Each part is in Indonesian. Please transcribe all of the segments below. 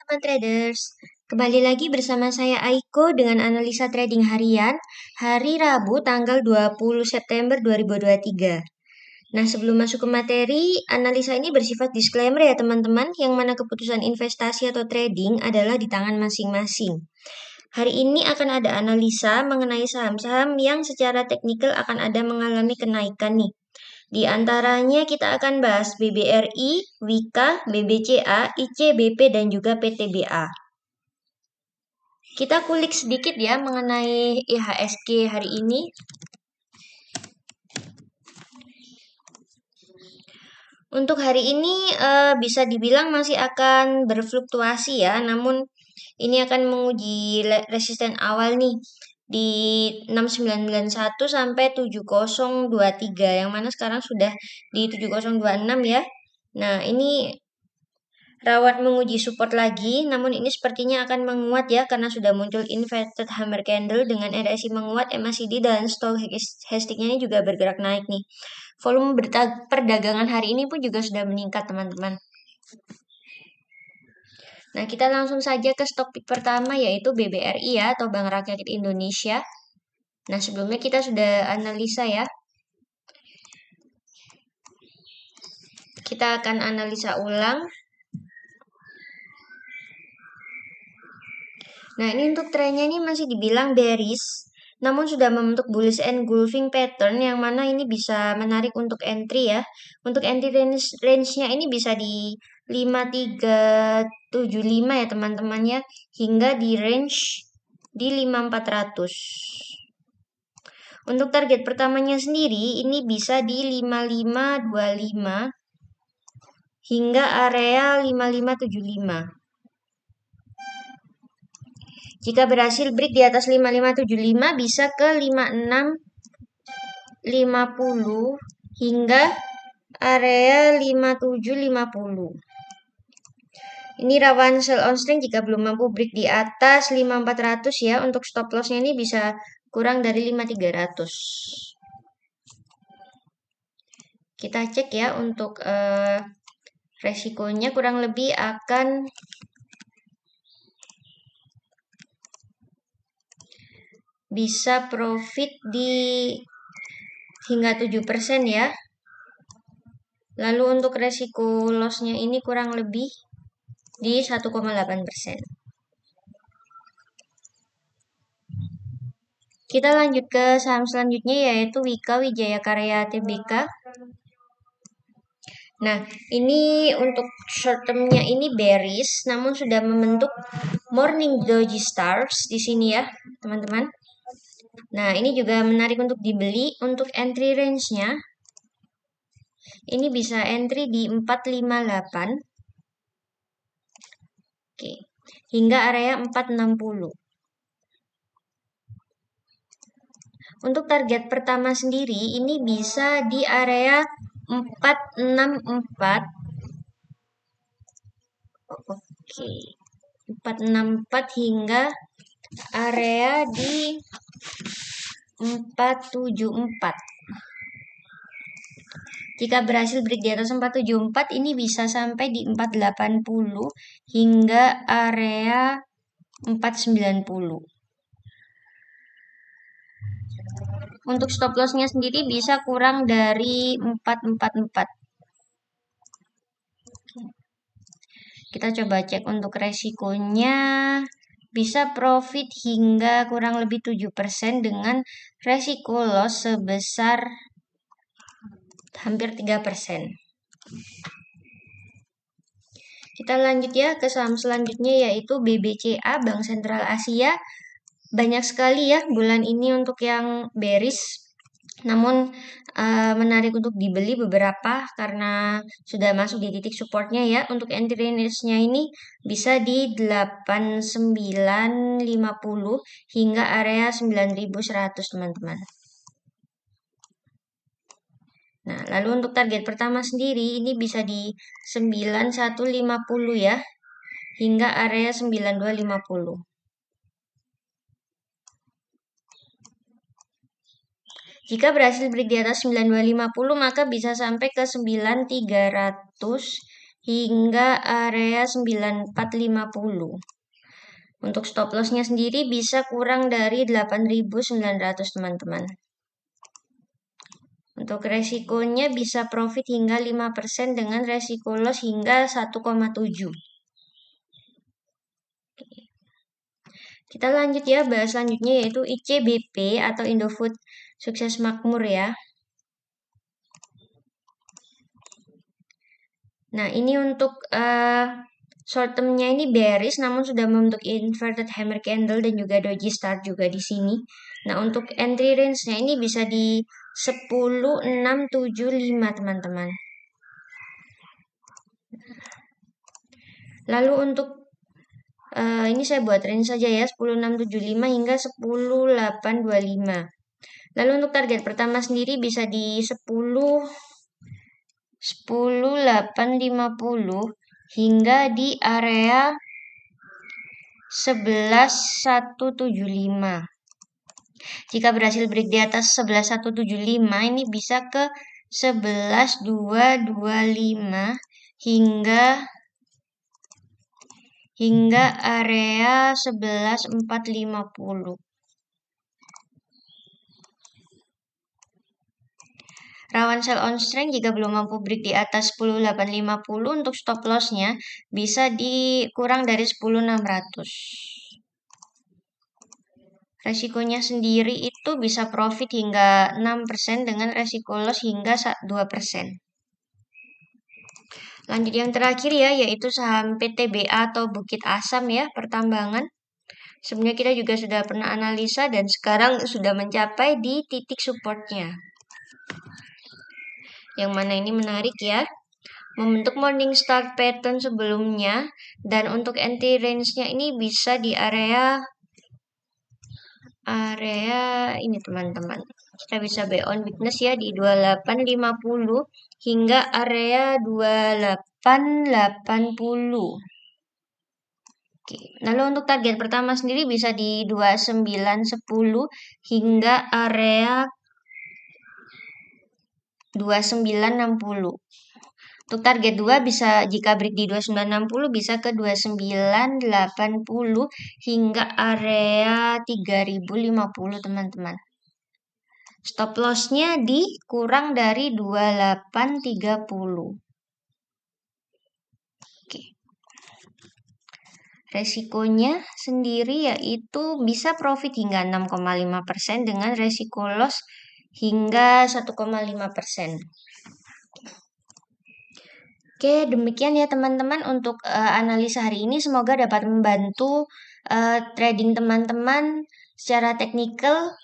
teman-teman traders, kembali lagi bersama saya Aiko dengan analisa trading harian hari Rabu tanggal 20 September 2023. Nah, sebelum masuk ke materi, analisa ini bersifat disclaimer ya teman-teman, yang mana keputusan investasi atau trading adalah di tangan masing-masing. Hari ini akan ada analisa mengenai saham-saham yang secara teknikal akan ada mengalami kenaikan nih. Di antaranya kita akan bahas BBRI, Wika, BBCA, ICBP, dan juga PTBA. Kita kulik sedikit ya mengenai IHSG hari ini. Untuk hari ini bisa dibilang masih akan berfluktuasi ya, namun ini akan menguji resisten awal nih di 6991 sampai 7023, yang mana sekarang sudah di 7026 ya. Nah, ini rawan menguji support lagi, namun ini sepertinya akan menguat ya karena sudah muncul inverted hammer candle dengan RSI menguat, MACD dan stochastic-nya ini juga bergerak naik nih. Volume perdagangan hari ini pun juga sudah meningkat teman-teman. Nah, kita langsung saja ke stok pick pertama yaitu BBRI ya atau Bank Rakyat Indonesia. Nah, sebelumnya kita sudah analisa ya. Kita akan analisa ulang. Nah, ini untuk trennya ini masih dibilang bearish, namun sudah membentuk bullish engulfing pattern yang mana ini bisa menarik untuk entry ya. Untuk entry range-nya ini bisa di 5375 ya teman-teman ya, hingga di range di 5400. Untuk target pertamanya sendiri ini bisa di 5525 hingga area 5575. Jika berhasil break di atas 5575 bisa ke 5650 hingga area 5750. Ini rawan sell on strength jika belum mampu break di atas 5400 ya. Untuk stop lossnya ini bisa kurang dari 5300. Kita cek ya untuk resikonya kurang lebih akan bisa profit di hingga 7% ya. Lalu untuk resiko lossnya ini kurang lebih di 1,8%. Kita lanjut ke saham selanjutnya yaitu Wika Wijaya Karya Tbk. Nah, ini untuk short termnya ini bearish, namun sudah membentuk morning doji stars di sini ya, teman-teman. Nah, ini juga menarik untuk dibeli. Untuk entry range-nya, ini bisa entry di 458. Oke, hingga area 460. Untuk target pertama sendiri, ini bisa di area 464. Oke, 464 hingga area di 474. Jika berhasil break di atas 474, ini bisa sampai di 480 hingga area 490. Untuk stop loss-nya sendiri bisa kurang dari 444. Kita coba cek untuk resikonya. Bisa profit hingga kurang lebih 7% dengan resiko loss sebesar hampir 3%. Kita lanjut ya ke saham selanjutnya yaitu BBCA, Bank Sentral Asia. Banyak sekali ya bulan ini untuk yang bearish, namun menarik untuk dibeli beberapa karena sudah masuk di titik supportnya ya. Untuk entry range-nya ini bisa di 8950 hingga area 9100 teman-teman. Nah, lalu untuk target pertama sendiri ini bisa di 9150 ya, hingga area 9250. Jika berhasil break di atas 9250 maka bisa sampai ke 9300 hingga area 9450. Untuk stop loss-nya sendiri bisa kurang dari 8.900 teman-teman. Untuk resikonya bisa profit hingga 5% dengan resiko loss hingga 1,7. Kita lanjut ya, bahas selanjutnya yaitu ICBP atau Indofood Sukses Makmur ya. Nah, ini untuk short term-nya ini bearish namun sudah membentuk inverted hammer candle dan juga doji start juga di sini. Nah, untuk entry range-nya ini bisa di 10.675 teman-teman. Lalu untuk ini saya buat range saja ya, 10.675 hingga 10.825. Lalu untuk target pertama sendiri bisa di 10.850 hingga di area 11.175. Jika berhasil break di atas 11.175 ini bisa ke 11.225 hingga area 11.450. Rawan sell on strength jika belum mampu break di atas 10.850 untuk stop loss-nya bisa dikurang dari 10.600. Resikonya sendiri itu bisa profit hingga 6% dengan resiko loss hingga 2%. Lanjut yang terakhir ya, yaitu saham PTBA atau Bukit Asam ya, pertambangan. Sebenarnya kita juga sudah pernah analisa dan sekarang sudah mencapai di titik supportnya. Yang mana ini menarik ya. Membentuk morning star pattern sebelumnya dan untuk entry range-nya ini bisa di area ini teman-teman. Kita bisa buy on weakness ya di 2850 hingga area 2880. Oke. Lalu untuk target pertama sendiri bisa di 2910 hingga area 2960. Untuk target 2 bisa jika break di 2960 bisa ke 2980 hingga area 3050 teman-teman. Stop loss-nya di kurang dari 2830. Oke. Resikonya sendiri yaitu bisa profit hingga 6,5% dengan resiko loss hingga 1,5%. Oke, demikian ya teman-teman untuk analisa hari ini. Semoga dapat membantu trading teman-teman secara teknikal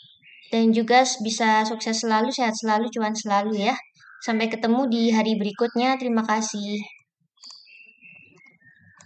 dan juga bisa sukses selalu, sehat selalu, cuan selalu ya. Sampai ketemu di hari berikutnya. Terima kasih.